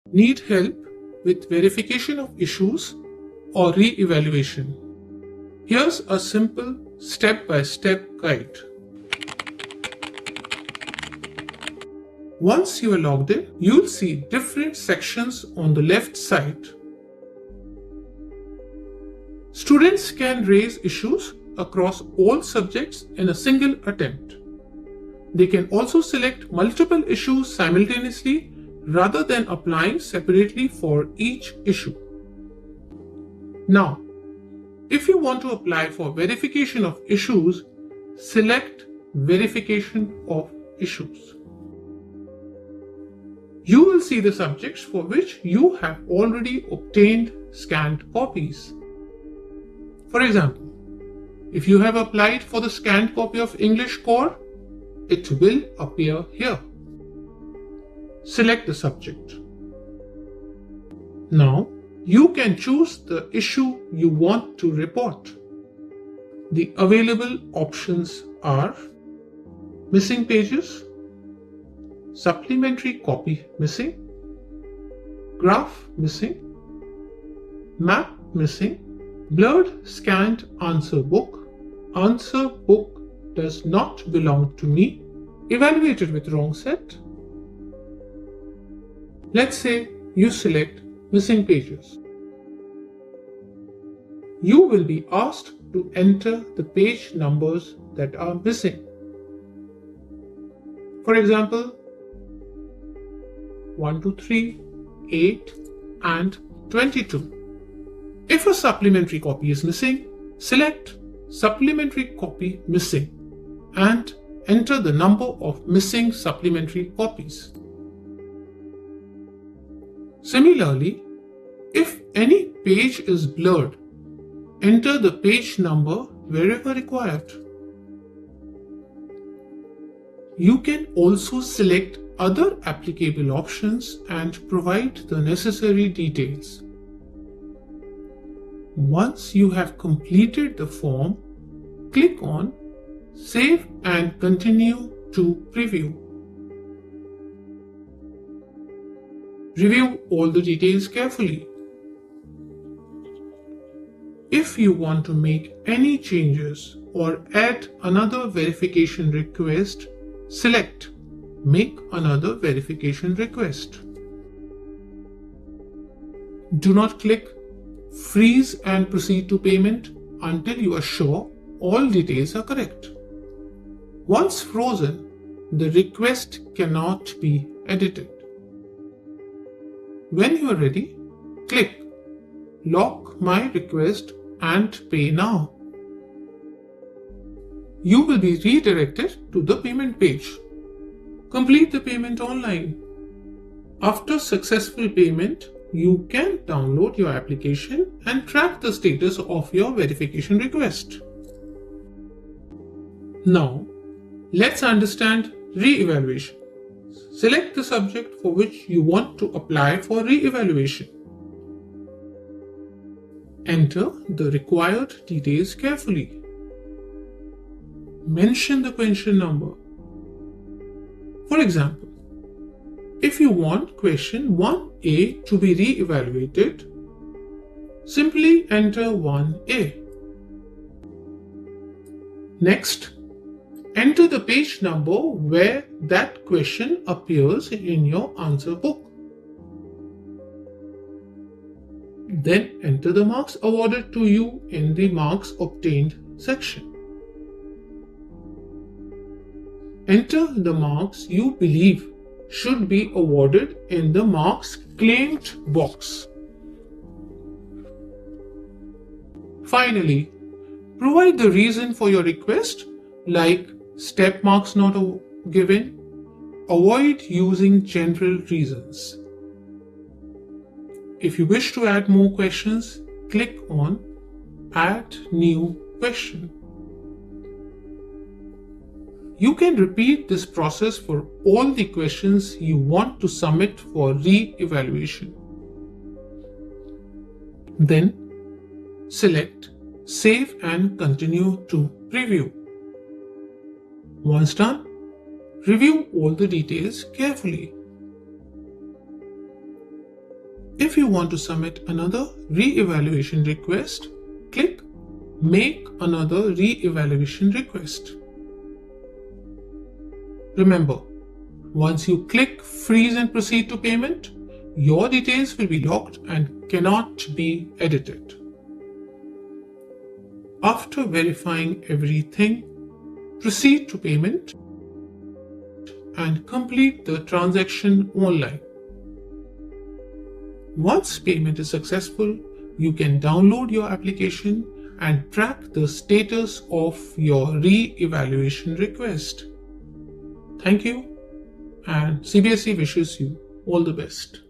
Need help with verification of issues or re-evaluation? Here's a simple step-by-step guide. Once you are logged in, you'll see different sections on the left side. Students can raise issues across all subjects in a single attempt. They can also select multiple issues simultaneously rather than applying separately for each issue. Now, if you want to apply for verification of issues, select Verification of Issues. You will see the subjects for which you have already obtained scanned copies. For example, if you have applied for the scanned copy of English Core, it will appear here. Select the subject. Now, you can choose the issue you want to report. The available options are missing pages, supplementary copy missing, graph missing, map missing, blurred scanned answer book does not belong to me, evaluated with wrong set. Let's say you select missing pages. You will be asked to enter the page numbers that are missing. For example, 1, 2, 3, 8 and 22. If a supplementary copy is missing, select Supplementary Copy Missing and enter the number of missing supplementary copies. Similarly, if any page is blurred, enter the page number wherever required. You can also select other applicable options and provide the necessary details. Once you have completed the form, click on Save and Continue to Preview. Review all the details carefully. If you want to make any changes or add another verification request, select Make another verification request. Do not click Freeze and proceed to payment until you are sure all details are correct. Once frozen, the request cannot be edited. When you are ready, click Lock my request and pay now. You will be redirected to the payment page. Complete the payment online. After successful payment, you can download your application and track the status of your verification request. Now, let's understand re-evaluation. Select the subject for which you want to apply for re-evaluation. Enter the required details carefully. Mention the question number. For example, if you want question 1A to be re-evaluated, simply enter 1A. Next, enter the page number where that question appears in your answer book. Then enter the marks awarded to you in the marks obtained section. Enter the marks you believe should be awarded in the marks claimed box. Finally, provide the reason for your request, like step marks not given. Avoid using general reasons. If you wish to add more questions, click on Add New Question. You can repeat this process for all the questions you want to submit for re-evaluation. Then select Save and Continue to Preview. Once done, review all the details carefully. If you want to submit another re-evaluation request, click Make another re-evaluation request. Remember, once you click Freeze and proceed to payment, your details will be locked and cannot be edited. After verifying everything, proceed to payment and complete the transaction online. Once payment is successful, you can download your application and track the status of your re-evaluation request. Thank you, and CBSE wishes you all the best.